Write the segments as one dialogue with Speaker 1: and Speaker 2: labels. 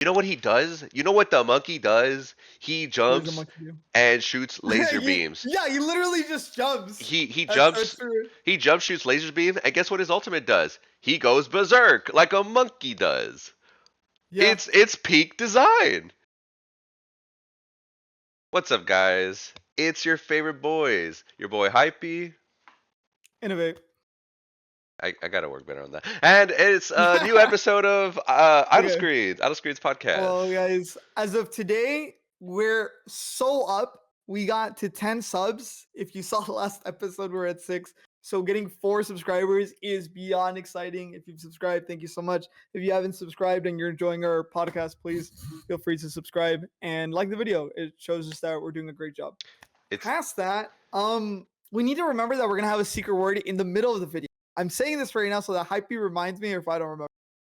Speaker 1: You know what he does? You know what the monkey does? He
Speaker 2: What does the
Speaker 1: jumps
Speaker 2: monkey do?
Speaker 1: and shoots laser
Speaker 2: He,
Speaker 1: beams.
Speaker 2: yeah, he literally just jumps.
Speaker 1: He
Speaker 2: That's
Speaker 1: jumps
Speaker 2: true.
Speaker 1: he jumps, shoots laser beam, and guess what his ultimate does? He goes berserk like a monkey does.
Speaker 2: Yeah.
Speaker 1: It's peak design. What's up, guys? It's your favorite boys. Your boy Hypey.
Speaker 2: Innovate.
Speaker 1: I gotta work better on that. And it's a new episode of Idle
Speaker 2: Okay.
Speaker 1: Screens, Idle Screens podcast.
Speaker 2: Well, guys, as of today, we're so up. We got to 10 subs. If you saw the last episode, we're at 6. So getting 4 subscribers is beyond exciting. If you've subscribed, thank you so much. If you haven't subscribed and you're enjoying our podcast, please feel free to subscribe and like the video. It shows us that we're doing a great job.
Speaker 1: It's
Speaker 2: Past that, we need to remember that we're gonna have a secret word in the middle of the video. I'm saying this right now so that Hypey reminds me if I don't remember.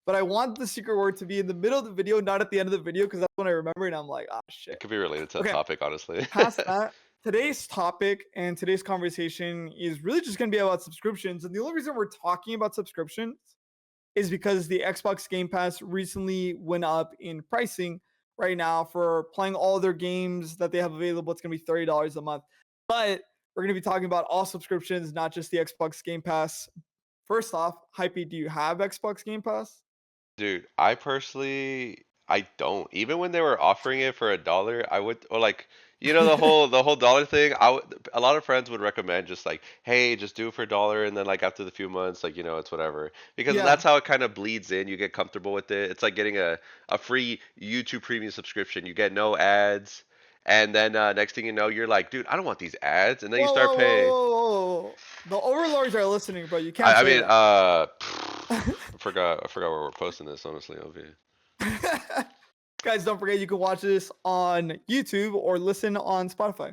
Speaker 2: But I want the secret word to be in the middle of the video, not at the end of the video, because that's when I remember and I'm like, ah, shit.
Speaker 1: it could be related to the
Speaker 2: Okay,
Speaker 1: topic, honestly.
Speaker 2: past that, today's topic and today's conversation is really just going to be about subscriptions. And the only reason we're talking about subscriptions is because the Xbox Game Pass recently went up in pricing right now for playing all their games that they have available. It's going to be $30 a month. But we're going to be talking about all subscriptions, not just the Xbox Game Pass. First off, Hypey, do you have Xbox Game Pass?
Speaker 1: Dude, I personally I don't. Even when they were offering it for $1, I would or like the whole dollar thing. A lot of friends would recommend just like, hey, just do it for $1, and then like after the few months, like it's whatever. Because
Speaker 2: Yeah.
Speaker 1: that's how it kind of bleeds in. You get comfortable with it. It's like getting a free YouTube Premium subscription. You get no ads, and then next thing you know, you're like, dude, I don't want these ads, and then you
Speaker 2: Whoa,
Speaker 1: start
Speaker 2: whoa, whoa,
Speaker 1: paying.
Speaker 2: whoa, whoa, whoa. The overlords are listening, bro. You can't
Speaker 1: I
Speaker 2: say
Speaker 1: mean,
Speaker 2: that.
Speaker 1: I forgot where we're posting this, honestly, Ovi.
Speaker 2: Guys, don't forget you can watch this on YouTube or listen on Spotify.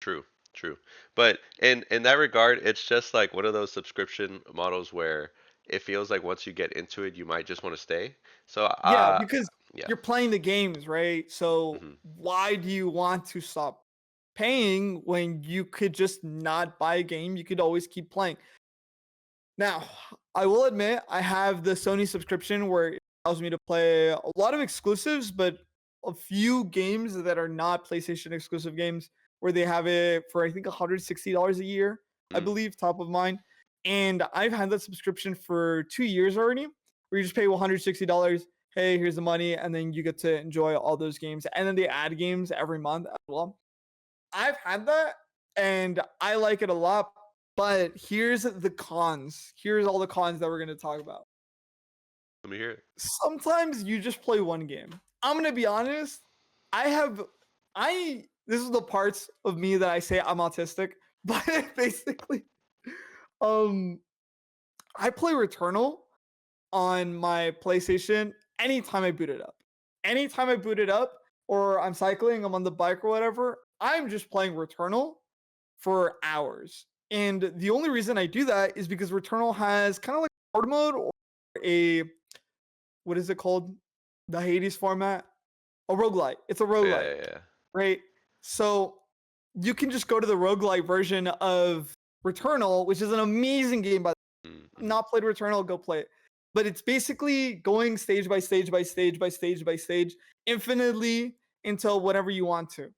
Speaker 1: True, true. But in that regard, it's just like one of those subscription models where it feels like once you get into it, you might just want to stay. So,
Speaker 2: Yeah, because
Speaker 1: yeah.
Speaker 2: you're playing the games, right? So
Speaker 1: Hmm.
Speaker 2: why do you want to stop paying when you could just not buy a game? You could always keep playing. Now, I will admit I have the Sony subscription where it allows me to play a lot of exclusives, but a few games that are not PlayStation exclusive games where they have it for I think $160 a year, I
Speaker 1: Mm.
Speaker 2: believe, top of mind. And I've had that subscription for 2 years already, where you just pay $160. Hey, here's the money, and then you get to enjoy all those games. And then they add games every month as well. I've had that and I like it a lot, but here's the cons. Here's all the cons that we're going to talk about.
Speaker 1: Let me hear it.
Speaker 2: Sometimes you just play one game. I'm going to be honest. I have this is the parts of me that I say I'm autistic, but basically um I play Returnal on my PlayStation anytime I boot it up. Anytime I boot it up or I'm cycling, I'm on the bike or whatever, I'm just playing Returnal for hours. And the only reason I do that is because Returnal has kind of like hard mode or a what is it called? The Hades format. A roguelite. It's a
Speaker 1: Yeah,
Speaker 2: roguelite,
Speaker 1: yeah, yeah.
Speaker 2: right? So you can just go to the roguelite version of Returnal, which is an amazing game by
Speaker 1: Mm-hmm.
Speaker 2: not played Returnal, go play it. But it's basically going stage by stage by stage by stage by stage, infinitely until whatever you want to.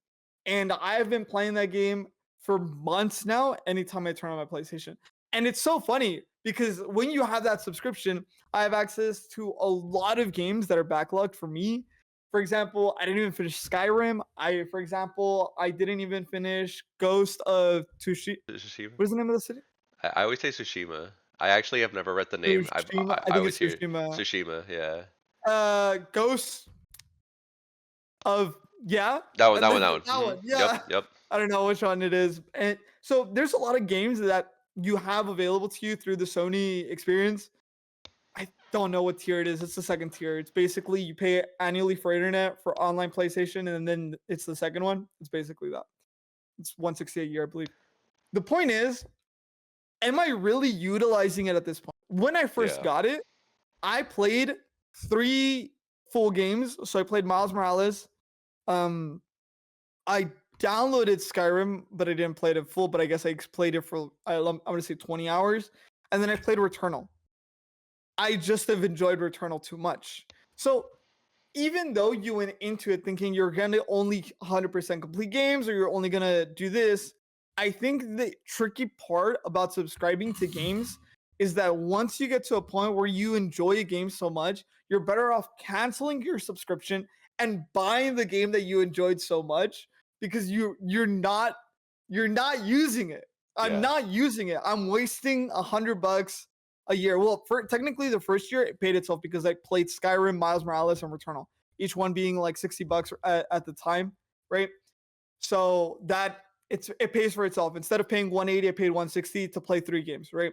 Speaker 2: And I've been playing that game for months now, anytime I turn on my PlayStation. And it's so funny because when you have that subscription, I have access to a lot of games that are backlogged for me. For example, I didn't even finish Skyrim. I didn't even finish Ghost of Tsushima.
Speaker 1: Tsushima.
Speaker 2: What is the name of the city?
Speaker 1: I always say Tsushima. I actually have never read the name.
Speaker 2: Tsushima. I
Speaker 1: I
Speaker 2: think
Speaker 1: always
Speaker 2: it's
Speaker 1: hear
Speaker 2: Tsushima.
Speaker 1: Tsushima. Yeah.
Speaker 2: Ghosts of yeah,
Speaker 1: That one.
Speaker 2: and
Speaker 1: That one.
Speaker 2: then
Speaker 1: That one.
Speaker 2: that one,
Speaker 1: Yep.
Speaker 2: yeah.
Speaker 1: Yep.
Speaker 2: I don't know which one it is, and so there's a lot of games that you have available to you through the Sony experience. I don't know what tier it is. It's the second tier. It's basically you pay annually for internet for online PlayStation, and then it's the second one. It's basically that. It's 160 a year, I believe. The point is, am I really utilizing it at this point? When I first
Speaker 1: Yeah.
Speaker 2: got it, I played 3 full games. So I played Miles Morales. Um, I downloaded Skyrim, but I didn't play it in full. But I guess I played it for I'm gonna say 20 hours, and then I played Returnal. I just have enjoyed Returnal too much. So even though you went into it thinking you're gonna only 100% complete games or you're only gonna do this, I think the tricky part about subscribing to games is that once you get to a point where you enjoy a game so much, you're better off canceling your subscription and buying the game that you enjoyed so much because you're not using it. I'm
Speaker 1: Yeah.
Speaker 2: not using it. I'm wasting $100 a year. Well, for technically the first year it paid itself because I played Skyrim, Miles Morales, and Returnal, each one being like $60 at the time, right? So that it pays for itself. Instead of paying 180, I paid 160 to play 3 games, right?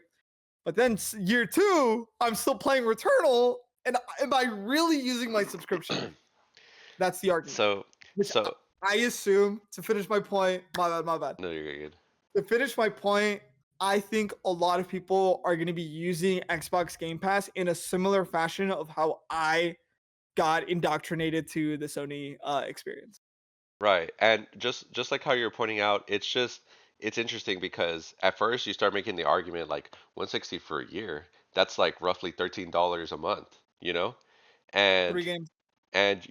Speaker 2: But then year two, I'm still playing Returnal, and am I really using my subscription? That's the argument.
Speaker 1: So,
Speaker 2: Which
Speaker 1: so
Speaker 2: I assume to finish my point. My bad, my bad.
Speaker 1: no, you're good.
Speaker 2: To finish my point, I think a lot of people are going to be using Xbox Game Pass in a similar fashion of how I got indoctrinated to the Sony experience.
Speaker 1: Right. And just like how you're pointing out, it's interesting because at first you start making the argument like 160 for a year. That's like roughly $13 a month, you know?
Speaker 2: Three
Speaker 1: And
Speaker 2: games.
Speaker 1: and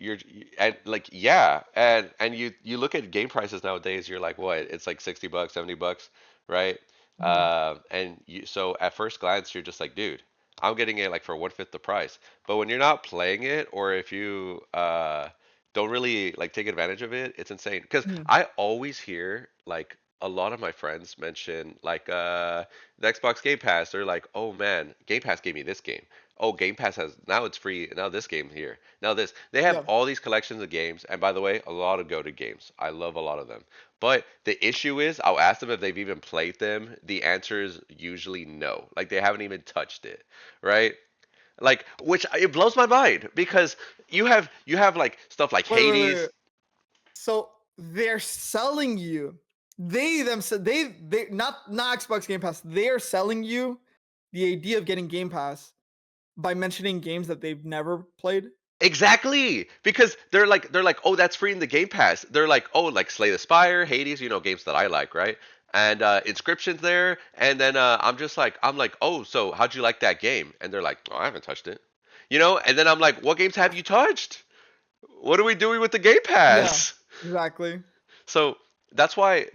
Speaker 1: and like yeah, and you look at game prices nowadays, you're like, what? It's like 60 bucks, 70 bucks, right?
Speaker 2: Mhm.
Speaker 1: And you so at first glance you're just like, dude, I'm getting it like for one fifth the price. But when you're not playing it, or if you don't really like take advantage of it, it's insane. Because
Speaker 2: Mhm.
Speaker 1: I always hear like a lot of my friends mention like the Xbox Game Pass. They're like, oh man, Game Pass gave me this game. Oh, Game Pass has now it's free. Now this game here. Now this. They have
Speaker 2: Yeah.
Speaker 1: all these collections of games, and by the way, a lot of go-to games. I love a lot of them. But the issue is, I'll ask them if they've even played them. The answer is usually no. Like they haven't even touched it, right? Like, which it blows my mind because you have like stuff like
Speaker 2: Wait.
Speaker 1: Hades.
Speaker 2: So they're selling you. They themselves. They not Xbox Game Pass. They are selling you the idea of getting Game Pass by mentioning games that they've never played.
Speaker 1: Exactly, because they're like, oh, that's free in the Game Pass. They're like, oh, like Slay the Spire, Hades, games that I like, right? And Inscription's there, and then I'm like, oh, so how'd you like that game? And they're like, oh, I haven't touched it, and then I'm like, what games have you touched? What are we doing with the Game
Speaker 2: Yeah,
Speaker 1: Pass?
Speaker 2: exactly.
Speaker 1: So that's why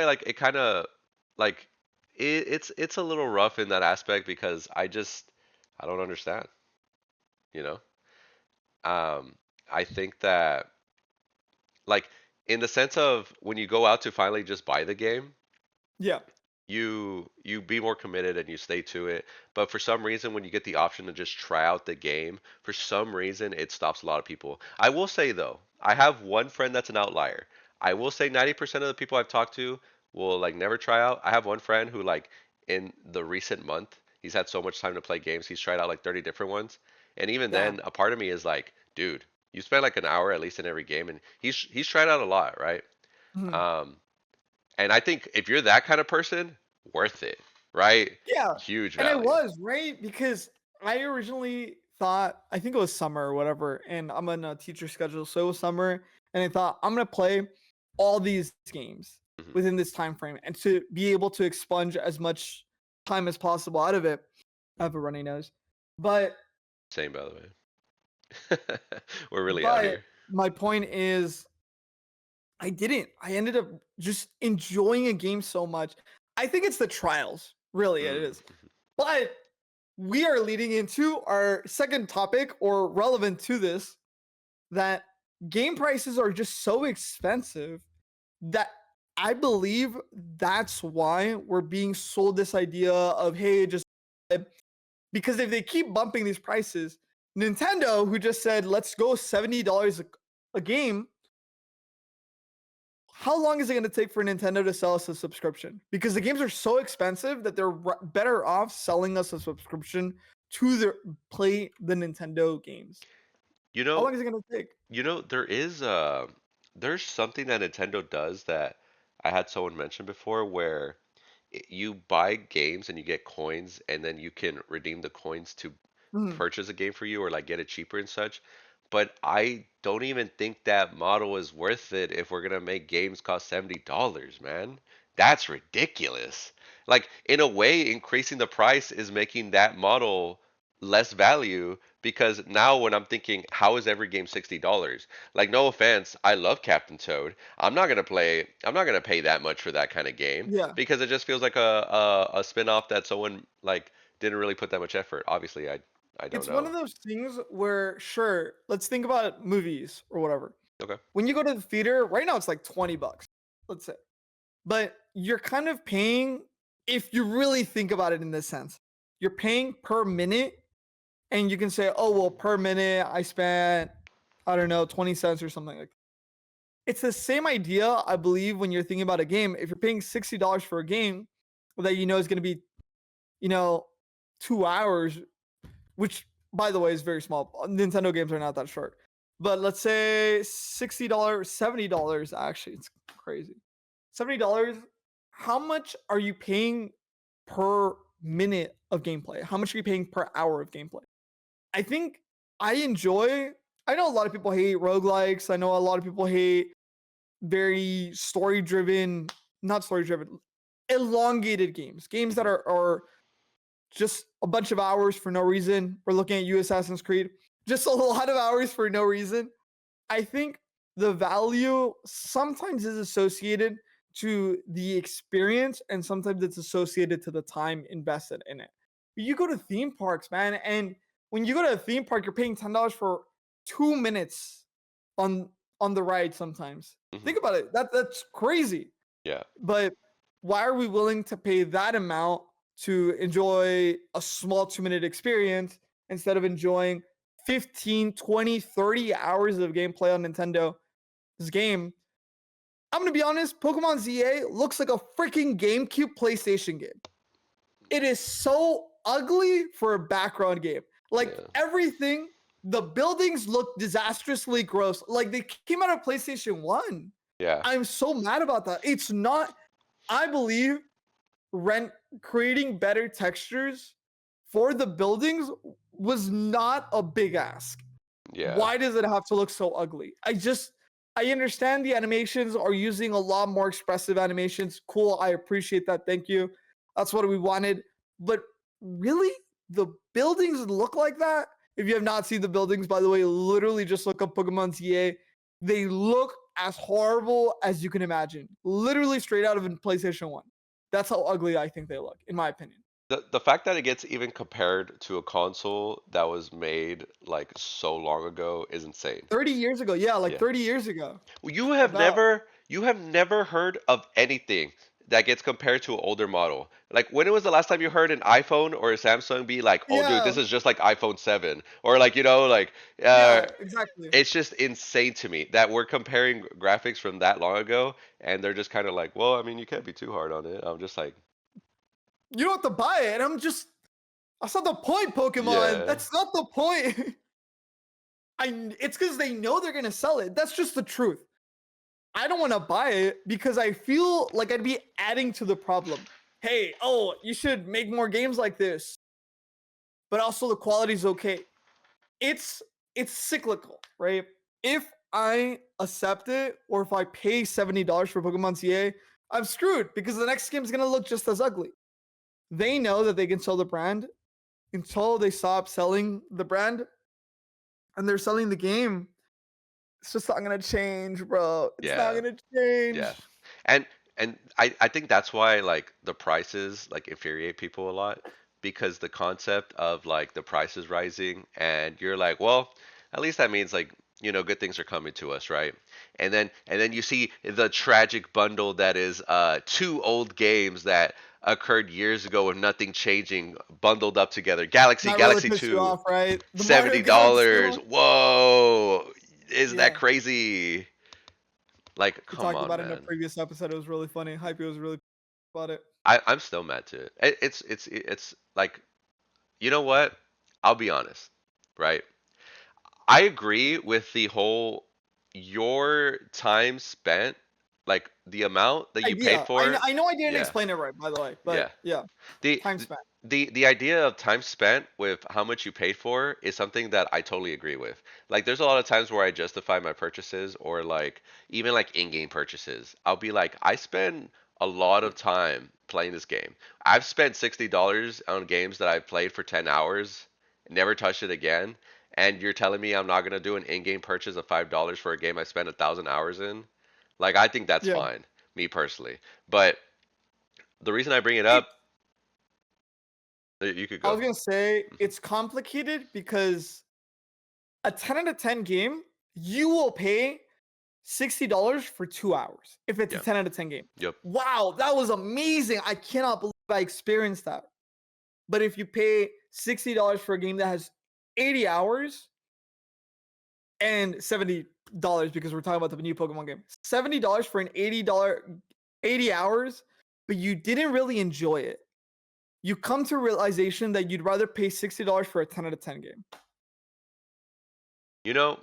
Speaker 1: like it kind of like it's a little rough in that aspect because I don't understand, you know. Um, I think that like in the sense of when you go out to finally just buy the game,
Speaker 2: Yeah.
Speaker 1: you be more committed and you stay to it. But for some reason, when you get the option to just try out the game, for some reason it stops a lot of people. I will say though, I have one friend that's an outlier. I will say 90% of the people I've talked to will like never try out. I have one friend who like in the recent month, he's had so much time to play games, he's tried out like 30 different ones. And even then,
Speaker 2: Damn.
Speaker 1: a part of me is like, dude, you spend like an hour at least in every game, and he's tried out a lot, right?
Speaker 2: Mhm.
Speaker 1: Um, and I think if you're that kind of person, worth it, right?
Speaker 2: Yeah.
Speaker 1: Huge
Speaker 2: And I
Speaker 1: value.
Speaker 2: was, right? Because I originally thought, I think it was summer or whatever, and I'm on a teacher schedule, so it was summer, and I thought I'm gonna play all these games
Speaker 1: Hmm.
Speaker 2: within this time frame and to be able to expunge as much time as possible out of it. I have a runny nose. But
Speaker 1: Same, by the way. We're really out
Speaker 2: but
Speaker 1: here.
Speaker 2: my point is I didn't. I ended up just enjoying a game so much. I think it's the trials, really it
Speaker 1: Mm.
Speaker 2: is. But we are leading into our second topic or relevant to this that game prices are just so expensive that I believe that's why we're being sold this idea of hey just because if they keep bumping these prices, Nintendo who just said let's go $70 a game, how long is it going to take for Nintendo to sell us a subscription? Because the games are so expensive that they're better off selling us a subscription to play the Nintendo games.
Speaker 1: You
Speaker 2: How
Speaker 1: know,
Speaker 2: long is it going to take?
Speaker 1: there's something that Nintendo does that I had someone mention before where you buy games and you get coins and then you can redeem the coins to
Speaker 2: Mhm.
Speaker 1: purchase a game for you or like get it cheaper and such. But I don't even think that model is worth it if we're gonna make games cost $70, man. That's ridiculous. Like in a way, increasing the price is making that model less value because now when I'm thinking, how is every game $60? Like, no offense, I love Captain Toad. I'm not gonna pay that much for that kind of game
Speaker 2: Yeah.
Speaker 1: because it just feels like a spin-off that someone like didn't really put that much effort. Obviously, I don't
Speaker 2: It's one
Speaker 1: know.
Speaker 2: of those things where, sure, let's think about movies or whatever.
Speaker 1: Okay.
Speaker 2: When you go to the theater, right now it's like 20 bucks, let's say. But you're kind of paying, if you really think about it in this sense, you're paying per minute. And you can say, oh, well, per minute, I spent, I don't know, 20 cents or something like that. It's the same idea, I believe, when you're thinking about a game. If you're paying $60 for a game that you know is going to be, you know, 2 hours, which, by the way, is very small. Nintendo games are not that short. But let's say $60, $70, actually, it's crazy. $70, how much are you paying per minute of gameplay? How much are you paying per hour of gameplay? I think I enjoy. I know a lot of people hate roguelikes. I know a lot of people hate very story driven, not story driven, elongated games. Games that
Speaker 1: Hmm.
Speaker 2: are just a bunch of hours for no reason. We're looking at you, Assassin's Creed. Just a lot of hours for no reason. I think the value sometimes is associated to the experience and sometimes it's associated to the time invested in it. You go to theme parks, man, and when you go to a theme park, you're paying $10 for 2 minutes on on the ride sometimes.
Speaker 1: Hmm.
Speaker 2: Think about it. That's crazy.
Speaker 1: Yeah.
Speaker 2: But why are we willing to pay that amount to enjoy a small 2 minute experience instead of enjoying 15, 20, 30 hours of gameplay on Nintendo's game? I'm going to be honest, Pokemon ZA looks like a freaking GameCube PlayStation game. It is so ugly for a background game. Like
Speaker 1: Yeah.
Speaker 2: everything, the buildings look disastrously gross. Like they came out of PlayStation 1.
Speaker 1: Yeah.
Speaker 2: I'm so mad about that. It's not, I believe, rent creating better textures for the buildings was not a big ask.
Speaker 1: Yeah.
Speaker 2: Why does it have to look so ugly? I understand the animations are using a lot more expressive animations. Cool, I appreciate that. Thank you. That's what we wanted. But really, the buildings look like that. If you have not seen the buildings, by the way, literally just look up Pokemon ZA. They look as horrible as you can imagine. Literally straight out of a PlayStation 1. That's how ugly I think they look, in my opinion.
Speaker 1: The fact that it gets even compared to a console that was made like so long ago is insane.
Speaker 2: 30 years ago. Yeah, like
Speaker 1: Yeah.
Speaker 2: 30 years ago. About
Speaker 1: You have never heard of anything that gets compared to an older model. Like when was the last time you heard an iPhone or a Samsung be like, "Oh dude,
Speaker 2: yeah,
Speaker 1: this is just like iPhone 7." Or like, like
Speaker 2: yeah, exactly.
Speaker 1: it's just insane to me that we're comparing graphics from that long ago and they're just kind of like, "Well, I mean, you can't be too hard on it." I'm just like,
Speaker 2: You don't have to buy it. And I'm just, that's not the point, Pokemon.
Speaker 1: "Yeah.
Speaker 2: That's not the point. It's because they know they're gonna sell it. That's just the truth. I don't want to buy it because I feel like I'd be adding to the problem. Hey, oh, you should make more games like this, but also the quality's okay. It's it's cyclical, right? If I accept it or if I pay $70 for Pokemon CA, I'm screwed because the next game's gonna look just as ugly. They know that they can sell the brand until they stop selling the brand and they're selling the game. It's just not gonna change, bro. It's not
Speaker 1: Yeah.
Speaker 2: gonna
Speaker 1: Yeah.
Speaker 2: change.
Speaker 1: And I think that's why like the prices like infuriate people a lot because the concept of like the prices rising and you're like, well, at least that means like, good things are coming to us, right? And then you see the tragic bundle that is two old games that occurred years ago with nothing changing bundled up together.
Speaker 2: That really
Speaker 1: Galaxy
Speaker 2: pissed you
Speaker 1: 2,
Speaker 2: off, right? The Mario Galaxy
Speaker 1: $70.
Speaker 2: one.
Speaker 1: Whoa. Isn't that
Speaker 2: Yeah,
Speaker 1: crazy? Like,
Speaker 2: we
Speaker 1: come
Speaker 2: talked
Speaker 1: on,
Speaker 2: about it in a
Speaker 1: man.
Speaker 2: previous episode. It was really funny. Hype was really about it.
Speaker 1: I'm still mad to it. It's like, you know what? I'll be honest, right? I agree with the whole your time spent, like the amount that you paid
Speaker 2: Idea.
Speaker 1: for.
Speaker 2: I know I didn't
Speaker 1: Yeah,
Speaker 2: explain it right, by the way,
Speaker 1: yeah.
Speaker 2: but yeah,
Speaker 1: The
Speaker 2: time spent.
Speaker 1: the idea of time spent with how much you paid for is something that I totally agree with. Like there's a lot of times where I justify my purchases or like even like in-game purchases. I'll be like, I spend a lot of time playing this game. I've spent $60 on games that I've played for 10 hours never touched it again, and you're telling me I'm not gonna do an in-game purchase of $5 for a game I spent 1,000 hours in, like I think that's
Speaker 2: Yeah.
Speaker 1: fine, me personally. But the reason I bring it
Speaker 2: It
Speaker 1: up, you could
Speaker 2: I
Speaker 1: go.
Speaker 2: was gonna say
Speaker 1: Mhm.
Speaker 2: it's complicated because a 10 out of 10 game, you will pay $60 for 2 hours if it's a
Speaker 1: Yeah.
Speaker 2: 10 out of 10 game.
Speaker 1: Yep.
Speaker 2: Wow, that was amazing. I cannot believe I experienced that. But if you pay $60 for a game that has 80 hours and $70 because we're talking about the new Pokemon game, $70 for an $80 80 hours, but you didn't really enjoy it. You come to realization that you'd rather pay $60 for a 10 out of 10 game.
Speaker 1: You know,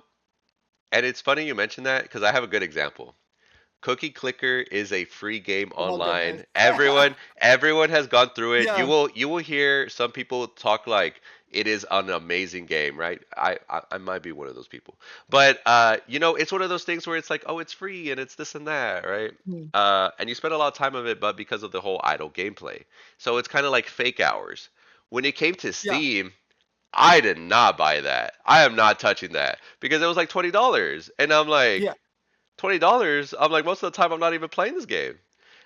Speaker 1: and it's funny you mentioned that because I have a good example. Cookie Clicker is a free game
Speaker 2: Oh goodness.
Speaker 1: online. Everyone has gone through it.
Speaker 2: Yeah,
Speaker 1: You will hear some people talk like it is an amazing game, right? I might be one of those people. But it's one of those things where it's like, oh, it's free and it's this and that, right?
Speaker 2: mm,
Speaker 1: And you spend a lot of time of it, but because of the whole idle gameplay. So it's kind of like fake hours. When it came to
Speaker 2: yeah,
Speaker 1: Steam, I did not buy that. I am not touching that because it was like $20. And I'm like,
Speaker 2: yeah,
Speaker 1: $20, I'm like most of the time I'm not even playing this game.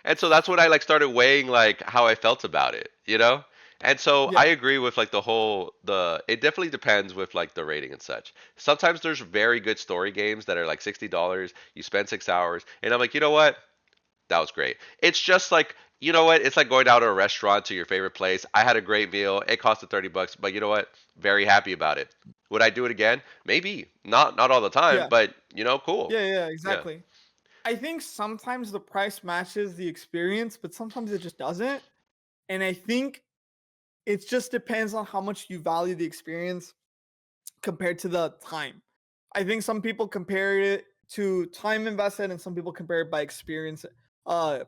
Speaker 1: And so that's when I like started weighing like how I felt about it, you know? And so I
Speaker 2: yeah,
Speaker 1: agree with like the it definitely depends with like the rating and such. Sometimes there's very good story games that are like $60, you spend 6 hours, and I'm like, "You know what? That was great." It's just like, you know what? It's like going out to a restaurant to your favorite place. I had a great meal. It costed $30, but you know what? Very happy about it. Would I do it again? Maybe. Not all the time,
Speaker 2: yeah,
Speaker 1: but cool.
Speaker 2: yeah,
Speaker 1: Yeah.
Speaker 2: exactly. I think sometimes the price matches the experience, but sometimes it just doesn't. And I think it just depends on how much you value the experience compared to the time. I think some people compare it to time invested and some people compare it by experience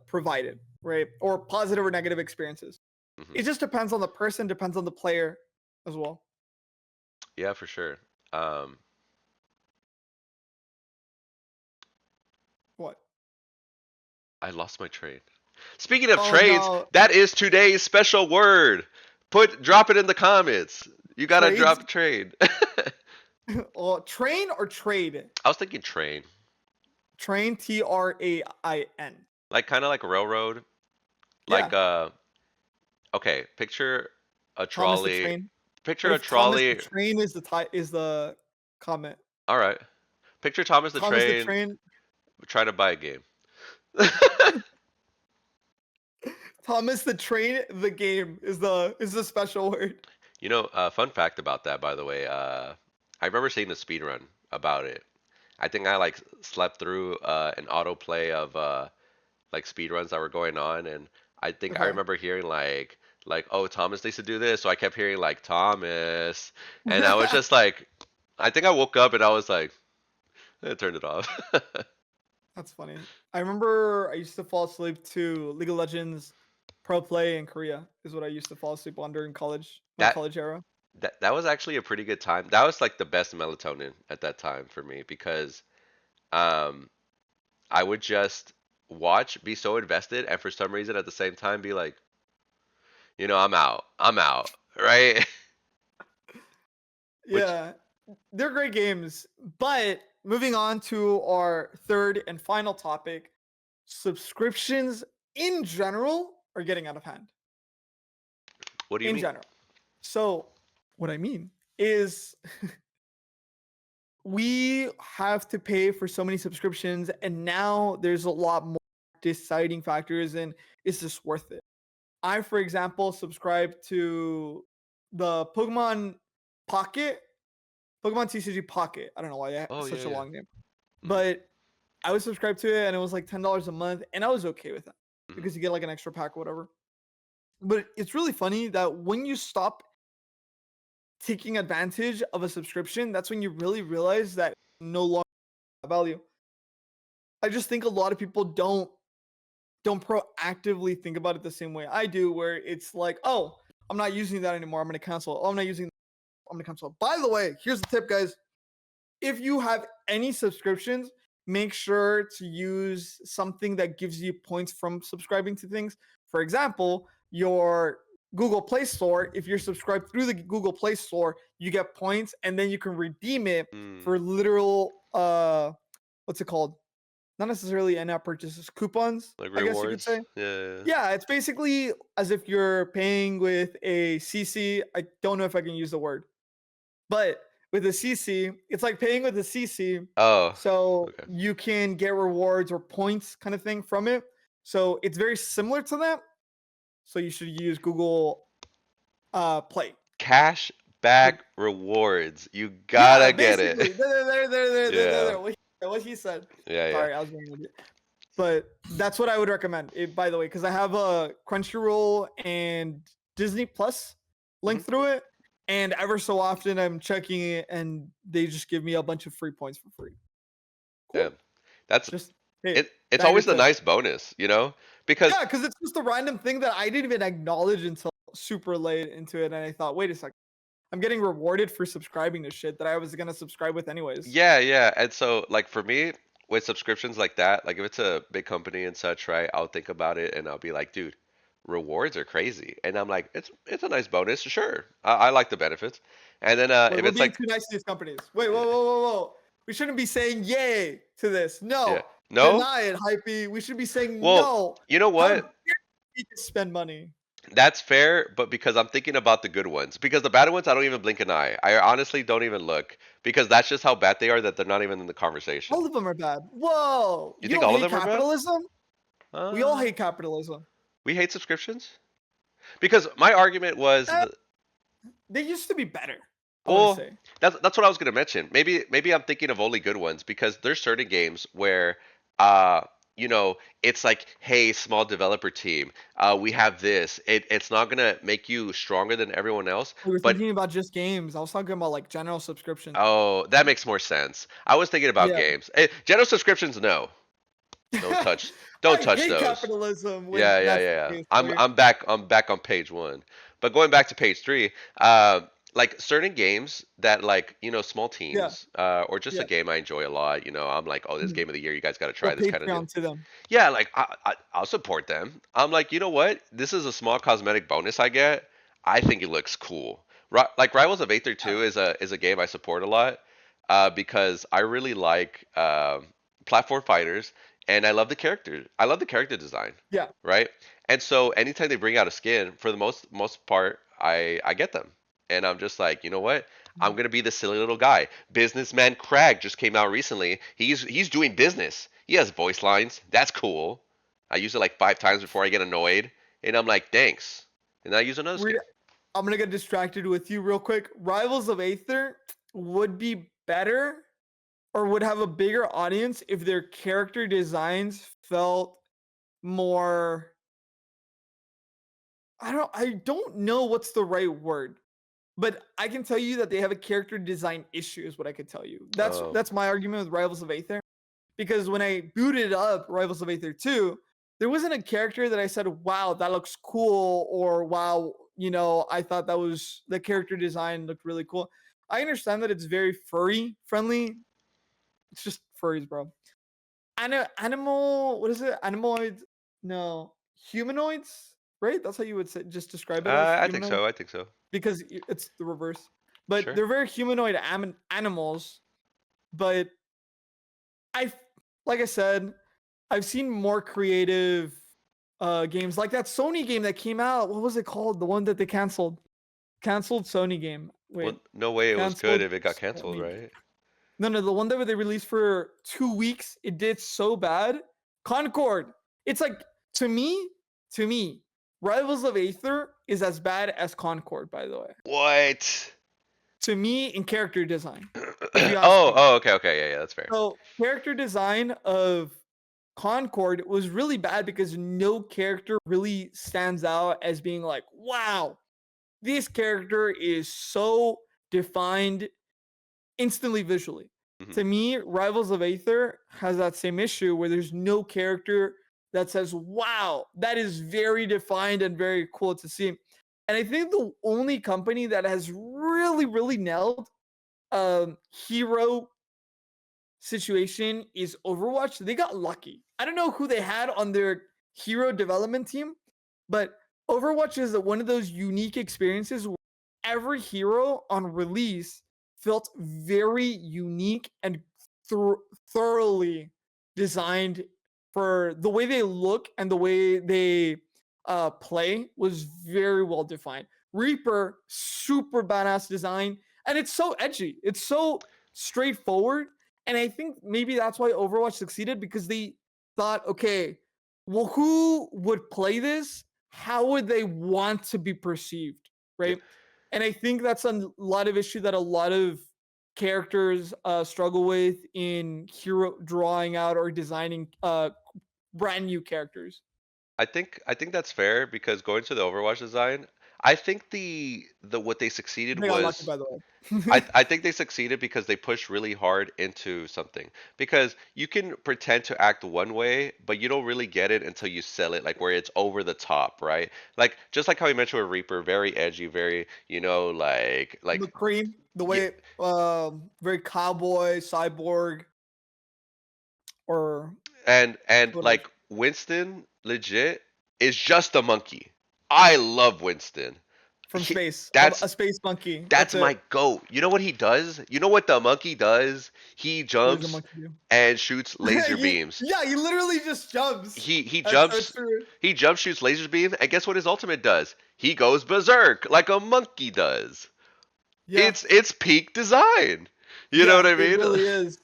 Speaker 2: provided, right? Or positive or negative experiences.
Speaker 1: Hmm.
Speaker 2: It just depends on the person, depends on the player as well.
Speaker 1: Yeah, for sure. Um,
Speaker 2: What?
Speaker 1: I lost my train. Speaking of
Speaker 2: Oh
Speaker 1: trains,
Speaker 2: no,
Speaker 1: that is today's special word. Drop it in the comments. You gotta
Speaker 2: trades?
Speaker 1: drop train.
Speaker 2: Oh, train or trade?
Speaker 1: I was thinking train,
Speaker 2: Train, Train.
Speaker 1: like kind of like railroad. Like
Speaker 2: Yeah,
Speaker 1: okay, picture a
Speaker 2: Thomas the
Speaker 1: trolley.
Speaker 2: Train.
Speaker 1: Picture
Speaker 2: What
Speaker 1: a
Speaker 2: if Thomas the
Speaker 1: trolley.
Speaker 2: Train is the comment?
Speaker 1: All right. Picture Thomas the
Speaker 2: Thomas the
Speaker 1: Train
Speaker 2: Train.
Speaker 1: trying to buy a game.
Speaker 2: Thomas the Train. The game is the special word.
Speaker 1: Fun fact about that, by the way. I remember seeing a speed run about it. I think I like slept through an autoplay of like speed runs that were going on, and I think I
Speaker 2: Okay.
Speaker 1: remember hearing like oh Thomas needs to do this, so I kept hearing like Thomas, and I was just like, I think I woke up and I was like, turned it off.
Speaker 2: That's funny. I remember I used to fall asleep to League of Legends Pro Play in Korea. Is what I used to fall asleep on during college, my
Speaker 1: That
Speaker 2: college era.
Speaker 1: that was actually a pretty good time. That was like the best melatonin at that time for me because um I would just watch, be so invested, and for some reason at the same time be like, I'm out, right? Which
Speaker 2: Yeah, they're great games. But moving on to our third and final topic, subscriptions in general are getting out of hand.
Speaker 1: what do you
Speaker 2: In
Speaker 1: mean?
Speaker 2: general. So, what I mean is we have to pay for so many subscriptions, and now there's a lot more deciding factors, and is this worth it? I, for example, subscribe to the Pocket, Pokemon TCG Pocket. I don't know why I have
Speaker 1: Oh yeah,
Speaker 2: such a
Speaker 1: yeah.
Speaker 2: long name,
Speaker 1: Hmm.
Speaker 2: but I was subscribed to it, and it was like $10 a month, and I was okay with that
Speaker 1: Hmm.
Speaker 2: because you get like an extra pack or whatever. But it's really funny that when you stop taking advantage of a subscription, that's when you really realize that no longer value. I just think a lot of people don't proactively think about it the same way I do, where it's like, oh, I'm not using that anymore. I'm gonna cancel. Oh, I'm not using. I'm gonna cancel. By the way, here's the tip, guys. If you have any subscriptions, make sure to use something that gives you points from subscribing to things. For example, your Google Play Store. If you're subscribed through the Google Play Store, you get points, and then you can redeem it
Speaker 1: Mm,
Speaker 2: for literal what's it called? Not necessarily in-app purchases, coupons,
Speaker 1: like
Speaker 2: I guess you could
Speaker 1: rewards.
Speaker 2: say.
Speaker 1: Yeah.
Speaker 2: Yeah, it's basically as if you're paying with a CC. I don't know if I can use the word, but with a CC, it's like paying with a CC.
Speaker 1: Oh,
Speaker 2: So
Speaker 1: okay.
Speaker 2: you can get rewards or points kind of thing from it. So it's very similar to that. So you should use Google Play.
Speaker 1: Cash back rewards. You
Speaker 2: Yeah,
Speaker 1: gotta get it.
Speaker 2: basically. There.
Speaker 1: Yeah.
Speaker 2: What he said.
Speaker 1: Yeah, yeah.
Speaker 2: Sorry, I was being an idiot. But that's what I would recommend. By the way, because I have a Crunchyroll and Disney Plus
Speaker 1: Hmm.
Speaker 2: link through it, and ever so often I'm checking it, and they just give me a bunch of free points for free. Cool.
Speaker 1: Damn. That's
Speaker 2: Just hey,
Speaker 1: it's
Speaker 2: banger
Speaker 1: always a
Speaker 2: tip.
Speaker 1: nice bonus, you know? Because
Speaker 2: Yeah, because it's just a random thing that I didn't even acknowledge until super late into it, and I thought, wait a second, I'm getting rewarded for subscribing to shit that I was gonna subscribe with anyways.
Speaker 1: yeah, yeah. And so like for me, with subscriptions like that, like if it's a big company and such, right? I'll think about it and I'll be like, dude, rewards are crazy. And I'm like, it's a nice bonus, sure. I like the benefits. And then
Speaker 2: Wait,
Speaker 1: if
Speaker 2: we're
Speaker 1: it's
Speaker 2: being
Speaker 1: like
Speaker 2: too nice to these companies. Wait, whoa. We shouldn't be saying yay to this.
Speaker 1: yeah.
Speaker 2: No,
Speaker 1: No?
Speaker 2: deny it, hypey. We should be saying
Speaker 1: Well,
Speaker 2: no.
Speaker 1: you know
Speaker 2: How
Speaker 1: what?
Speaker 2: dare you to spend money?
Speaker 1: That's fair, but because I'm thinking about the good ones. Because the bad ones, I don't even blink an eye. I honestly don't even look because that's just how bad they are that they're not even in the conversation.
Speaker 2: All of them are bad. Whoa,
Speaker 1: You
Speaker 2: you
Speaker 1: think
Speaker 2: don't
Speaker 1: all of
Speaker 2: hate
Speaker 1: them are bad?
Speaker 2: capitalism? We all
Speaker 1: Uh,
Speaker 2: hate capitalism.
Speaker 1: we hate subscriptions? Because my argument was
Speaker 2: Uh, they used to be better. I want to
Speaker 1: well,
Speaker 2: say.
Speaker 1: that's what I was gonna mention. Maybe I'm thinking of only good ones because there's certain games where uh you know it's like, hey, small developer team, we have this. It's not gonna make you stronger than everyone else,
Speaker 2: We were
Speaker 1: but
Speaker 2: thinking about just games. I was talking about like general subscription.
Speaker 1: oh, that makes more sense. I was thinking about
Speaker 2: Yeah.
Speaker 1: games. General subscriptions, no, don't touch, don't
Speaker 2: I
Speaker 1: touch
Speaker 2: hate
Speaker 1: those.
Speaker 2: capitalism when
Speaker 1: Yeah, yeah,
Speaker 2: that's
Speaker 1: yeah,
Speaker 2: the
Speaker 1: yeah.
Speaker 2: case.
Speaker 1: I'm back on page one. But going back to page three, like certain games that like, small
Speaker 2: Yeah,
Speaker 1: teams, or just a
Speaker 2: yeah.
Speaker 1: game I enjoy a lot, I'm like, oh, this
Speaker 2: Mhm.
Speaker 1: game of the year, you guys got to
Speaker 2: Go
Speaker 1: try this kind of deal.
Speaker 2: Patreon to them.
Speaker 1: Yeah, like I'll support them. I'm like, you know what? This is a small cosmetic bonus I get. I think it looks cool. Like Rivals of Aether
Speaker 2: Yeah,
Speaker 1: 2 is a game I support a lot, because I really like platform fighters and I love the character. I love the character design,
Speaker 2: yeah.
Speaker 1: right? And so anytime they bring out a skin, for the most part, I get them. And I'm just like, you know what? I'm
Speaker 2: Mhm.
Speaker 1: gonna be the silly little guy. Businessman Crag just came out recently. He's doing business. He has voice lines. That's cool. I use it like 5 times before I get annoyed, and I'm like, thanks. And I use another
Speaker 2: We're
Speaker 1: skin.
Speaker 2: I'm gonna get distracted with you real quick. Rivals of Aether would be better or would have a bigger audience if their character designs felt more I don't know what's the right word, but I can tell you that they have a character design issue is what I could tell you. That's
Speaker 1: Oh,
Speaker 2: that's my argument with Rivals of Aether because when I booted up Rivals of Aether 2, there wasn't a character that I said, "Wow, that looks cool," or "Wow, I thought that was the character design looked really cool." I understand that it's very furry friendly. It's just furries, bro. Animal, what is it? Animaloids? No, humanoids, right? That's how you would say, just describe it as
Speaker 1: I think
Speaker 2: humanoid
Speaker 1: so. I think so.
Speaker 2: because it's the reverse. But
Speaker 1: Sure.
Speaker 2: they're very humanoid animals. But I, like I said, I've seen more creative games like that Sony game that came out. What was it called? The one that they canceled. Canceled Sony game. Wait,
Speaker 1: Well, no way it was good
Speaker 2: canceled
Speaker 1: if it got canceled,
Speaker 2: Sony.
Speaker 1: right?
Speaker 2: No, the one that they released for 2 weeks. It did so bad. Concord. It's like to me, Rivals of Aether is as bad as Concord. By the way,
Speaker 1: What?
Speaker 2: to me in character design, if you ask
Speaker 1: Oh,
Speaker 2: me.
Speaker 1: oh, okay, okay, yeah, yeah, that's fair.
Speaker 2: So character design of Concord was really bad because no character really stands out as being like, wow, this character is so defined instantly visually.
Speaker 1: Hmm.
Speaker 2: To me, Rivals of Aether has that same issue where there's no character that says, wow, that is very defined and very cool to see. And I think the only company that has really, really nailed hero situation is Overwatch. They got lucky. I don't know who they had on their hero development team, but Overwatch is one of those unique experiences where every hero on release felt very unique and thoroughly designed for the way they look and the way they play was very well defined. Reaper, super badass design, and it's so edgy. It's so straightforward, and I think maybe that's why Overwatch succeeded because they thought, okay, well, who would play this? How would they want to be perceived,
Speaker 1: Yeah.
Speaker 2: right? And I think that's a lot of issue that a lot of characters struggle with in hero drawing out or designing brand new characters.
Speaker 1: I think that's fair because going to the Overwatch design, I think the what they succeeded
Speaker 2: They got lucky,
Speaker 1: was
Speaker 2: by the
Speaker 1: I
Speaker 2: way.
Speaker 1: I think they succeeded because they pushed really hard into something. Because you can pretend to act one way, but you don't really get it until you sell it, like where it's over the top, right? Like just like how you mentioned with Reaper, very edgy, very,
Speaker 2: McCree, the
Speaker 1: yeah,
Speaker 2: way very cowboy, cyborg, or
Speaker 1: and
Speaker 2: what else?
Speaker 1: like Winston legit is just a monkey. I love Winston.
Speaker 2: From
Speaker 1: He,
Speaker 2: space,
Speaker 1: that's
Speaker 2: a space monkey.
Speaker 1: That's
Speaker 2: That's it.
Speaker 1: my goat. You know what he does? You know what the monkey does? He
Speaker 2: What does a
Speaker 1: jumps
Speaker 2: monkey do?
Speaker 1: and shoots laser
Speaker 2: he,
Speaker 1: beams.
Speaker 2: yeah, he literally just jumps.
Speaker 1: He
Speaker 2: That's so
Speaker 1: jumps,
Speaker 2: true.
Speaker 1: he jumps, shoots laser beam, and guess what his ultimate does? He goes berserk like a monkey does.
Speaker 2: Yeah,
Speaker 1: It's peak design. You know
Speaker 2: yeah,
Speaker 1: what I
Speaker 2: it
Speaker 1: mean?
Speaker 2: really is.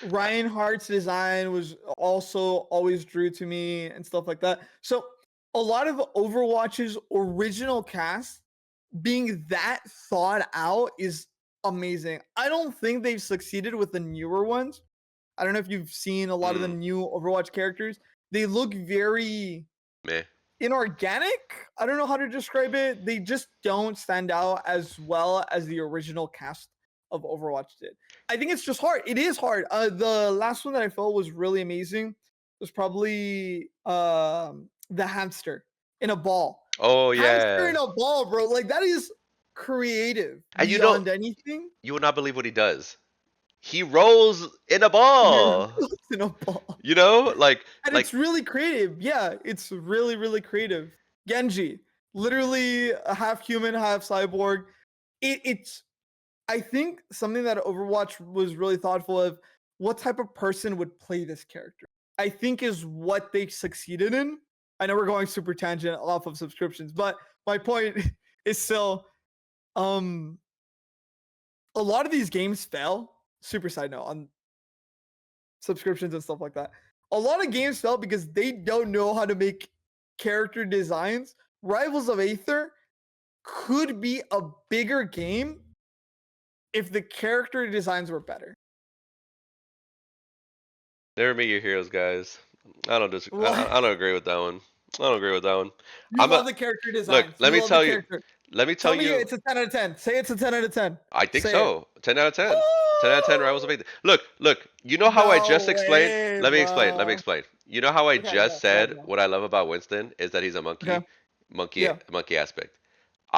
Speaker 2: Ryan Hart's design was also always drew to me and stuff like that. So a lot of Overwatch's original cast being that thought out is amazing. I don't think they've succeeded with the newer ones. I don't know if you've seen a lot of the
Speaker 1: Mm,
Speaker 2: new Overwatch characters. They look very
Speaker 1: meh.
Speaker 2: inorganic. I don't know how to describe it. They just don't stand out as well as the original cast of Overwatch did. I think it's just hard. It is hard. The last one that I felt was really amazing was probably the hamster in a ball.
Speaker 1: Oh
Speaker 2: Hamster in
Speaker 1: yeah.
Speaker 2: a ball, bro. Like that is creative
Speaker 1: And
Speaker 2: beyond anything.
Speaker 1: you will not believe what he does. He rolls in a
Speaker 2: You're
Speaker 1: ball.
Speaker 2: in a ball.
Speaker 1: You know,
Speaker 2: And
Speaker 1: like
Speaker 2: it's really creative. Yeah, it's really, really creative. Genji, literally a half human, half cyborg. It's I think something that Overwatch was really thoughtful of what type of person would play this character. I think is what they succeeded in. I know we're going super tangent off of subscriptions, but my point is still um a lot of these games fail. Super side note on subscriptions and stuff like that. A lot of games fail because they don't know how to make character designs. Rivals of Aether could be a bigger game if the character designs were better.
Speaker 1: never meet your heroes, guys. I don't dis-
Speaker 2: What?
Speaker 1: I don't agree with that one. I don't agree with that one.
Speaker 2: You
Speaker 1: I'm a
Speaker 2: love the character
Speaker 1: Look.
Speaker 2: designs.
Speaker 1: Let
Speaker 2: You
Speaker 1: me
Speaker 2: love the
Speaker 1: tell you.
Speaker 2: character.
Speaker 1: Let me tell
Speaker 2: Tell me
Speaker 1: you.
Speaker 2: it's a 10 out of 10. Say it's a 10 out of 10.
Speaker 1: I think
Speaker 2: Say it.
Speaker 1: so. 10 out of 10. 10 out of 10 Rivals of
Speaker 2: Oh,
Speaker 1: Faith. Look. You know how I just
Speaker 2: no
Speaker 1: explained?
Speaker 2: way,
Speaker 1: Let me explain. Let me
Speaker 2: bro.
Speaker 1: explain. You know how I
Speaker 2: Okay,
Speaker 1: just
Speaker 2: go, go,
Speaker 1: said
Speaker 2: go.
Speaker 1: what I love about Winston is that he's a
Speaker 2: Okay. Yeah.
Speaker 1: monkey aspect.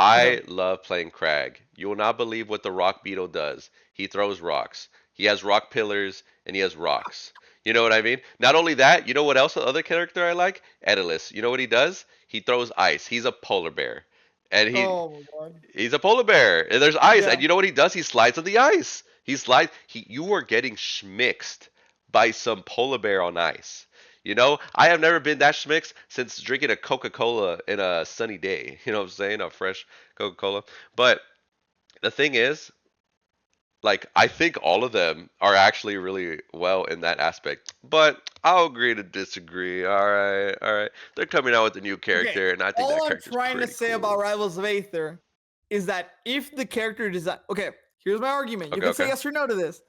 Speaker 2: Okay.
Speaker 1: I love playing Crag. You will not believe what the rock beetle does. He throws rocks. He has rock pillars and he has rocks. You know what I mean? Not only that, you know what else the other character I like? Edilus. You know what he does? He throws ice. He's a polar bear. And
Speaker 2: Oh my god.
Speaker 1: he's a polar bear. And there's ice.
Speaker 2: Yeah.
Speaker 1: And you know what he does? He slides on the ice. You are getting schmixed by some polar bear on ice. You know, I have never been that schmixed since drinking a Coca-Cola in a sunny day. You know what I'm saying? A fresh Coca-Cola. But the thing is, like, I think all of them are actually really well in that aspect. But I'll agree to disagree. All right. They're coming out with a new
Speaker 2: Okay.
Speaker 1: character, and I think that
Speaker 2: All I'm
Speaker 1: character's
Speaker 2: trying to
Speaker 1: pretty
Speaker 2: say about
Speaker 1: cool.
Speaker 2: Rivals of Aether is that if the character design, okay, here's my argument. You
Speaker 1: Okay,
Speaker 2: can say
Speaker 1: okay.
Speaker 2: yes or no to this.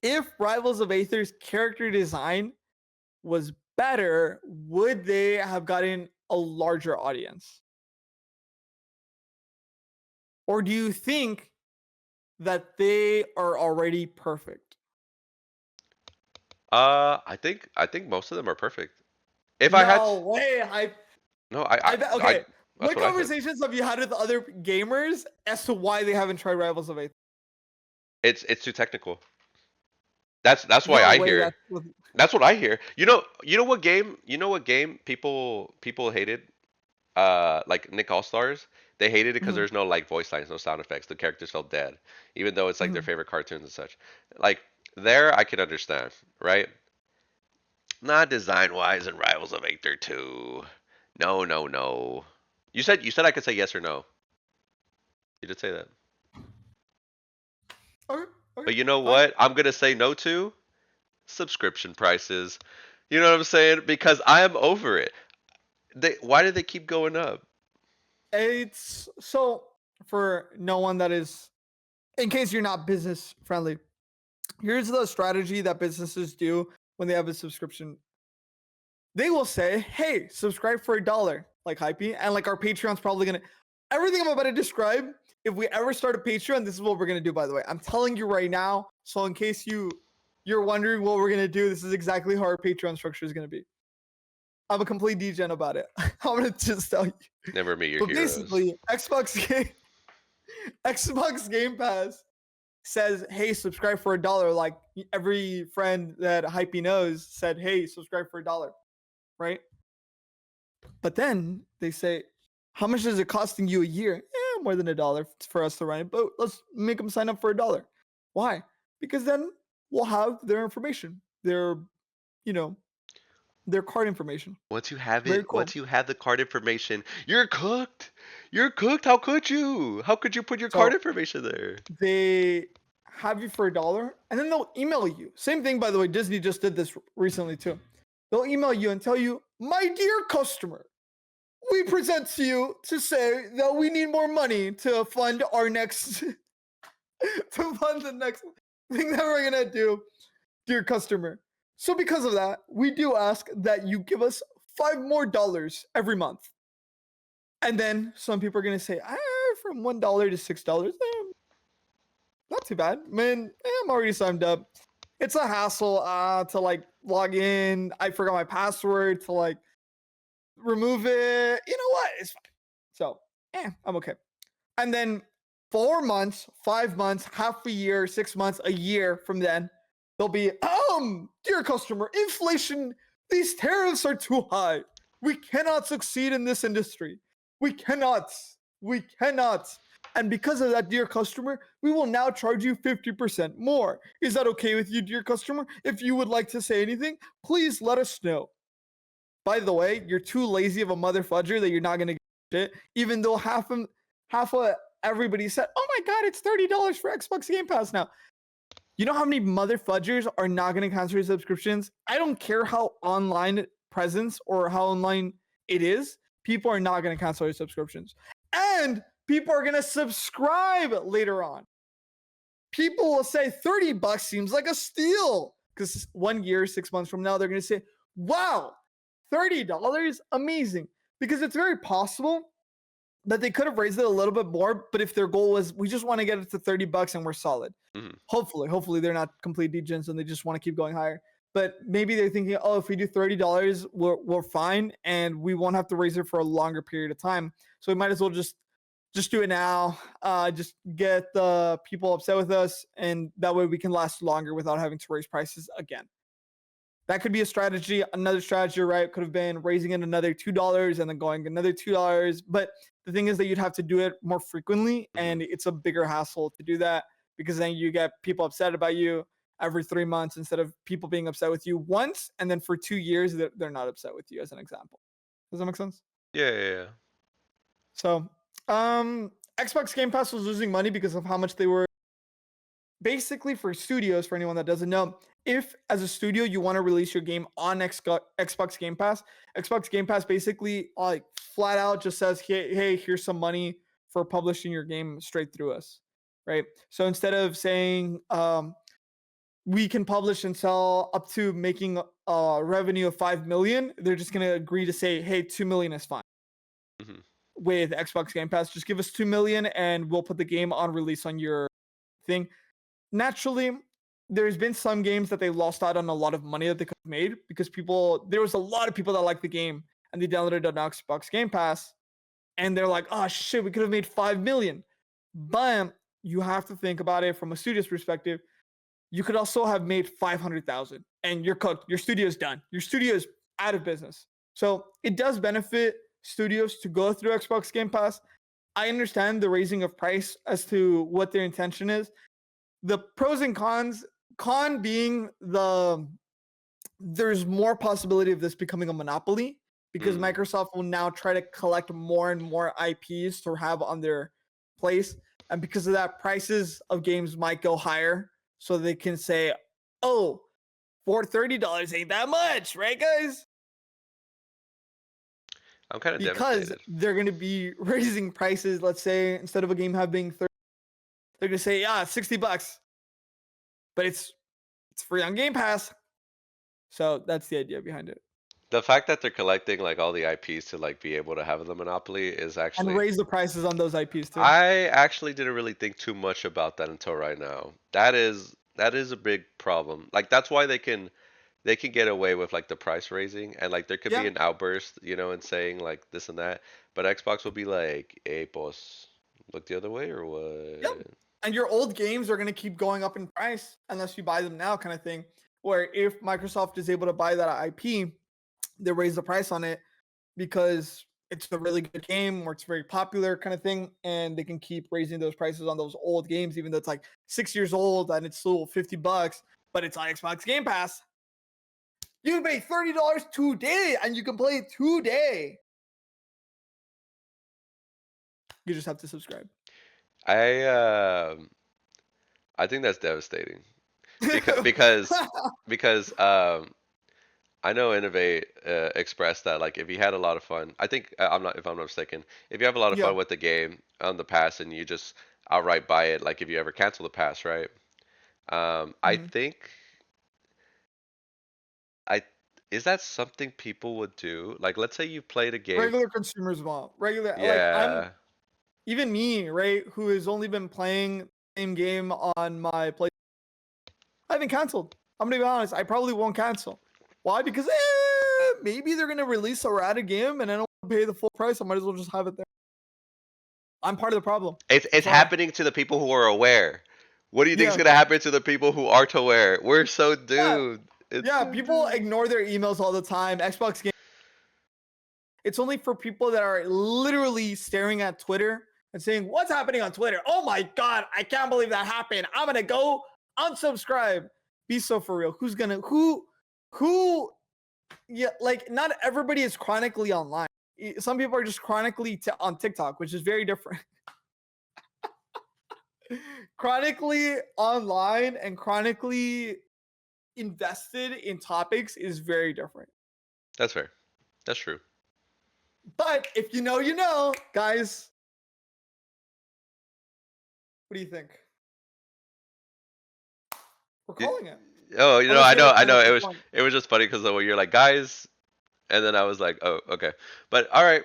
Speaker 2: If Rivals of Aether's character design was better, would they have gotten a larger audience? Or do you think that they are already perfect?
Speaker 1: I think most of them are perfect. If I had,
Speaker 2: No way.
Speaker 1: no,
Speaker 2: I bet. Okay.
Speaker 1: that's
Speaker 2: What
Speaker 1: what I said.
Speaker 2: conversations have you had with other gamers as to why they haven't tried Rivals of Aether?
Speaker 1: It's too technical. That's why
Speaker 2: No
Speaker 1: I
Speaker 2: way.
Speaker 1: hear. That's what I hear. You know what game? You know what game people hated? like Nick All Stars, they hated it because
Speaker 2: Mhm,
Speaker 1: there's no like voice lines, no sound effects. The characters felt dead, even though it's like their
Speaker 2: mhm.
Speaker 1: favorite cartoons and such. Like there, I can understand, right? Not design wise and Rivals of Aether 2. No, no, no. You said I could say yes or no. You did say that.
Speaker 2: Okay, okay,
Speaker 1: But you know
Speaker 2: fine.
Speaker 1: what? I'm gonna say no to subscription prices. You know what I'm saying? Because I am over it. Why do they keep going up?
Speaker 2: It's so for no one that is, in case you're not business friendly, here's the strategy that businesses do when they have a subscription. They will say, "Hey, subscribe for $1," like Hypey, and like our Patreon's probably gonna. Everything I'm about to describe, if we ever start a Patreon, this is what we're gonna do. By the way, I'm telling you right now. So in case you're wondering what we're gonna do, this is exactly how our Patreon structure is gonna be. I'm a complete degen about it. I'm gonna just tell you.
Speaker 1: Never meet your
Speaker 2: But
Speaker 1: heroes.
Speaker 2: basically, Xbox Game Pass says, "Hey, subscribe for $1." Like every friend that Hypey knows said, "Hey, subscribe for $1." Right? But then they say, "How much is it costing you a year?" More than $1 for us to run it, but let's make them sign up for $1. Why? Because then we'll have their information, their you know their card information.
Speaker 1: Once you have
Speaker 2: Very
Speaker 1: it,
Speaker 2: cool.
Speaker 1: once you have the card information, you're cooked. You're cooked. How could you? How could you put your card
Speaker 2: So
Speaker 1: information there?
Speaker 2: they have you for $1, and then they'll email you. Same thing, by the way. Disney just did this recently too. They'll email you and tell you, "My dear customer, we present to you to say that we need more money to fund our next to fund the next thing that we're gonna do, dear customer. So because of that, we do ask that you give us $5 more every month." And then some people are gonna say, from $1 to $6, not too bad. Man, I'm already signed up. It's a hassle to like log in. I forgot my password to like remove it. You know what? It's fine. So, I'm okay. And then 4 months, 5 months, half a year, 6 months, a year from then, they'll be, dear customer, inflation, these tariffs are too high. We cannot succeed in this industry. We cannot. We cannot. And because of that, dear customer, we will now charge you 50% more. Is that okay with you, dear customer? If you would like to say anything, please let us know. By the way, you're too lazy of a mother fudger that you're not gonna get it, even though half of everybody said, "Oh my god, it's $30 for Xbox Game Pass now." You know how many mother fudgers are not gonna cancel your subscriptions? I don't care how online presence or how online it is, people are not gonna cancel your subscriptions. And people are gonna subscribe later on. People will say $30 seems like a steal. Because 1 year, 6 months from now, they're gonna say, "Wow, $30, amazing." Because it's very possible that they could have raised it a little bit more, but if their goal was, we just want to get it to $30 and we're solid.
Speaker 1: Mhm.
Speaker 2: Hopefully they're not complete degens and they just want to keep going higher. But maybe they're thinking, "Oh, if we do $30, we're fine and we won't have to raise it for a longer period of time. So we might as well just do it now. Just get the people upset with us, and that way we can last longer without having to raise prices again." That could be a strategy. Another strategy, right, could have been raising it another $2 and then going another $2. But the thing is that you'd have to do it more frequently,
Speaker 1: Mhm.
Speaker 2: and it's a bigger hassle to do that because then you get people upset about you every 3 months instead of people being upset with you once, and then for 2 years they're not upset with you. As an example, does that make sense?
Speaker 1: Yeah, yeah, yeah.
Speaker 2: So, Xbox Game Pass was losing money because of how much they were basically for studios. For anyone that doesn't know, if as a studio you want to release your game on Xbox Game Pass, Xbox Game Pass basically like flat out just says, hey, here's some money for publishing your game straight through us, right? So instead of saying we can publish and sell up to making a revenue of 5 million, they're just going to agree to say, hey, 2 million is fine
Speaker 1: Mhm.
Speaker 2: with Xbox Game Pass. Just give us 2 million and we'll put the game on release on your thing. Naturally, there's been some games that they lost out on a lot of money that they could have made because there was a lot of people that liked the game and they downloaded it on Xbox Game Pass and they're like, "Oh shit, we could have made 5 million." But you have to think about it from a studio's perspective. You could also have made 500,000 and you're cooked. Your studio's done. Your studio is out of business. So it does benefit studios to go through Xbox Game Pass. I understand the raising of price as to what their intention is. The pros and cons, con being there's more possibility of this becoming a monopoly because
Speaker 1: Mm.
Speaker 2: Microsoft will now try to collect more and more IPs to have on their place. And because of that, prices of games might go higher so they can say, oh, for $30 ain't that much, right, guys?
Speaker 1: I'm kind of
Speaker 2: Because
Speaker 1: devastated.
Speaker 2: they're going to be raising prices. Let's say instead of a game having 30, they're going to say, yeah, $60, but it's free on Game Pass. So that's the idea behind it.
Speaker 1: The fact that they're collecting like all the IPs to like be able to have the monopoly is
Speaker 2: And
Speaker 1: actually
Speaker 2: raise the prices on those IPs too.
Speaker 1: I actually didn't really think too much about that until right now. That is a big problem. Like that's why they can get away with like the price raising and like there could be
Speaker 2: Yeah.
Speaker 1: an outburst, and saying like this and that, but Xbox will be like, "Hey, boss, look the other way or
Speaker 2: Yep.
Speaker 1: what?"
Speaker 2: And your old games are going to keep going up in price unless you buy them now, kind of thing. Where if Microsoft is able to buy that IP, they raise the price on it because it's a really good game or it's very popular, kind of thing. And they can keep raising those prices on those old games, even though it's like 6 years old and it's still $50, but it's on Xbox Game Pass. You can pay $30 today and you can play it today. You just have to subscribe.
Speaker 1: I I think that's devastating because I know Innovate expressed that like if you had a lot of fun, I think I'm not if I'm not mistaken, if you have a lot of
Speaker 2: Yeah.
Speaker 1: fun with the game on the pass and you just outright buy it, like if you ever cancel the pass, right? I
Speaker 2: Mhm.
Speaker 1: think I is that something people would do? Like let's say you played a game,
Speaker 2: Regular consumers want regular like I'm
Speaker 1: yeah.
Speaker 2: even me, right, who has only been playing the same game on my play. I haven't canceled. I'm gonna be honest. I probably won't cancel. Why? Because maybe they're gonna release a rata game, and I don't want to pay the full price. I might as well just have it there. I'm part of the problem. I'm
Speaker 1: It's
Speaker 2: sorry.
Speaker 1: happening to the people who are aware. What do you think is
Speaker 2: Yeah,
Speaker 1: gonna happen to the people who aren't aware? We're so
Speaker 2: yeah,
Speaker 1: doomed. It's
Speaker 2: yeah.
Speaker 1: so
Speaker 2: People
Speaker 1: doomed.
Speaker 2: ignore their emails all the time. Xbox game. It's only for people that are literally staring at Twitter and saying, "What's happening on Twitter? Oh my god, I can't believe that happened. I'm gonna go unsubscribe." Be so for real. Who's gonna who yeah, like not everybody is chronically online. Some people are just chronically on TikTok, which is very different. Chronically online and chronically invested in topics is very different.
Speaker 1: That's fair. That's true.
Speaker 2: But if you know, you know, guys. What do you think? We're
Speaker 1: Y-
Speaker 2: calling it.
Speaker 1: Oh,
Speaker 2: Unless
Speaker 1: I
Speaker 2: you have
Speaker 1: know,
Speaker 2: a
Speaker 1: I
Speaker 2: final
Speaker 1: know. It
Speaker 2: thought
Speaker 1: was
Speaker 2: on
Speaker 1: it was just funny because when you're like guys, and then I was like, oh, okay. But all right.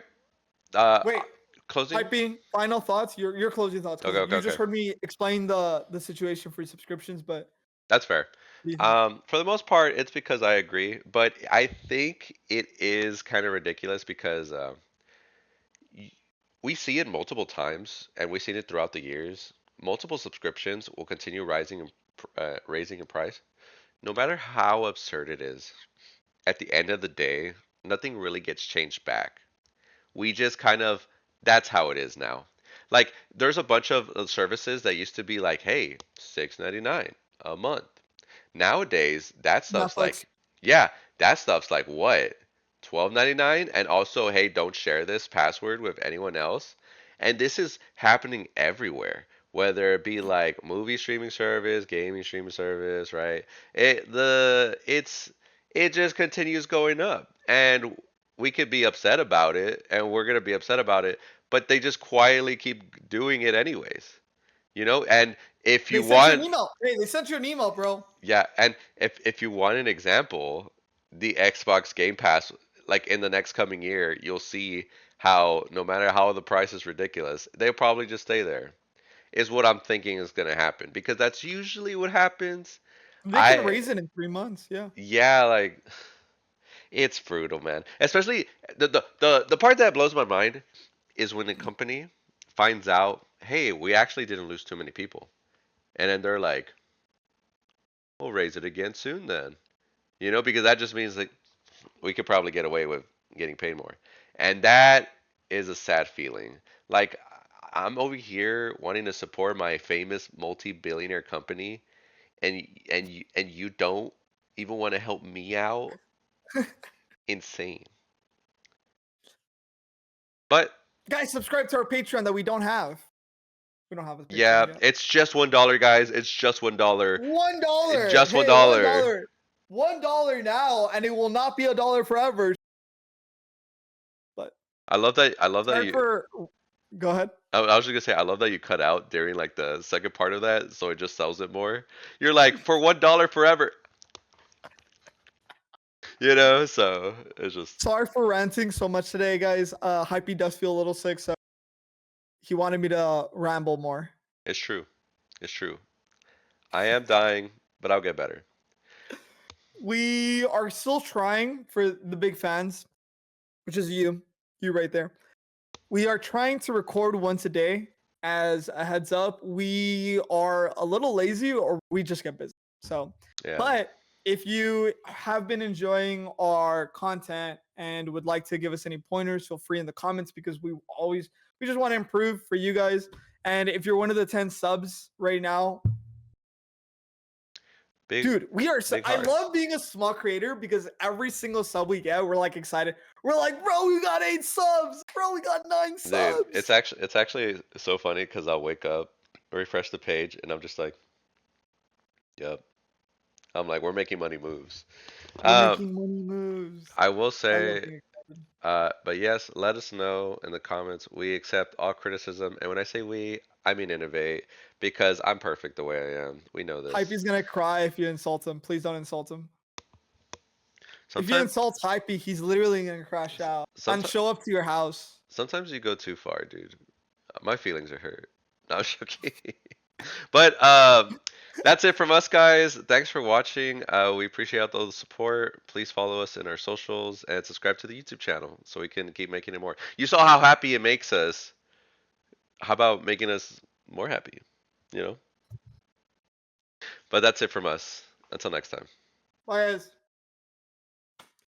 Speaker 1: Uh,
Speaker 2: wait,
Speaker 1: closing.
Speaker 2: typing final thoughts, your closing thoughts,
Speaker 1: Okay,
Speaker 2: because
Speaker 1: okay,
Speaker 2: you just
Speaker 1: okay.
Speaker 2: heard me explain the situation for subscriptions, but
Speaker 1: That's fair.
Speaker 2: what do you think?
Speaker 1: For the most part, it's because I agree, but I think it is kind of ridiculous because y- we see it multiple times, and we've seen it throughout the years. Multiple subscriptions will continue rising and raising in price, no matter how absurd it is. At the end of the day, nothing really gets changed back. We just kind of that's how it is now. Like there's a bunch of services that used to be like, hey, 6.99 a month. Nowadays, that stuff's
Speaker 2: Netflix.
Speaker 1: like, yeah, that stuff's like what? 12.99 and also, hey, don't share this password with anyone else. And this is happening everywhere, whether it be like movie streaming service, gaming streaming service, right? It just continues going up. And we could be upset about it and we're going to be upset about it, but they just quietly keep doing it anyways. And if
Speaker 2: They
Speaker 1: you
Speaker 2: sent you an
Speaker 1: want
Speaker 2: email. Hey, they sent you an email, bro.
Speaker 1: yeah, and if you want an example, the Xbox Game Pass, like in the next coming year, you'll see how no matter how the price is ridiculous, they'll probably just stay there. Is what I'm thinking is gonna happen because that's usually what happens.
Speaker 2: They can
Speaker 1: I
Speaker 2: raise it in 3 months. Yeah.
Speaker 1: yeah, like it's brutal, man. Especially the part that blows my mind is when the company finds out, hey, we actually didn't lose too many people, and then they're like, we'll raise it again soon then. Because that just means that we could probably get away with getting paid more. And that is a sad feeling. Like I'm over here wanting to support my famous multi-billionaire company, and you don't even want to help me out. Insane. But
Speaker 2: Guys, subscribe to our Patreon that we don't have. We don't have a
Speaker 1: yeah,
Speaker 2: Patreon yet.
Speaker 1: it's just $1, guys. It's just $1.
Speaker 2: $1.
Speaker 1: Just one
Speaker 2: Hey, $1.
Speaker 1: dollar.
Speaker 2: $1 now, and it will not be a dollar forever. But
Speaker 1: I love that. I love that
Speaker 2: sorry
Speaker 1: you.
Speaker 2: for. Go ahead.
Speaker 1: I was just gonna say I love that you cut out during like the second part of that, so it just sells it more. You're like for $1 forever, So it's just
Speaker 2: Sorry for ranting so much today, guys. Hypey does feel a little sick, so he wanted me to ramble more.
Speaker 1: it's true. It's true. I am dying, but I'll get better.
Speaker 2: We are still trying for the big fans, which is you right there. We are trying to record once a day. As a heads up, we are a little lazy or we just get busy. So,
Speaker 1: Yeah.
Speaker 2: but if you have been enjoying our content and would like to give us any pointers, feel free in the comments because we just want to improve for you guys. And if you're one of the 10 subs right now,
Speaker 1: Big
Speaker 2: dude, we are.
Speaker 1: big
Speaker 2: I
Speaker 1: hearts.
Speaker 2: love being a small creator because every single sub we get, we're like excited. We're like, bro, we got 8 subs. Bro, we got 9
Speaker 1: Dude,
Speaker 2: subs.
Speaker 1: it's actually so funny because I'll wake up, refresh the page, and I'm just like, yep. I'm like, we're making money moves.
Speaker 2: We're
Speaker 1: Um,
Speaker 2: making money moves.
Speaker 1: I will
Speaker 2: I love
Speaker 1: say,
Speaker 2: being excited.
Speaker 1: but yes, let us know in the comments. We accept all criticism, and when I say we, I mean innovate, because I'm perfect the way I am. We know this.
Speaker 2: Hypey's gonna cry if you insult him. Please don't insult him. If you
Speaker 1: Sometimes,
Speaker 2: insult Hypey, he's literally gonna crash out and
Speaker 1: sometimes,
Speaker 2: show up to your house.
Speaker 1: sometimes you go too far, dude. My feelings are hurt. No, I'm joking. But that's it from us, guys. Thanks for watching. We appreciate all the support. Please follow us in our socials and subscribe to the YouTube channel so we can keep making it more. You saw how happy it makes us. How about making us more happy? You know? But that's it from us. Until next time.
Speaker 2: Bye, guys.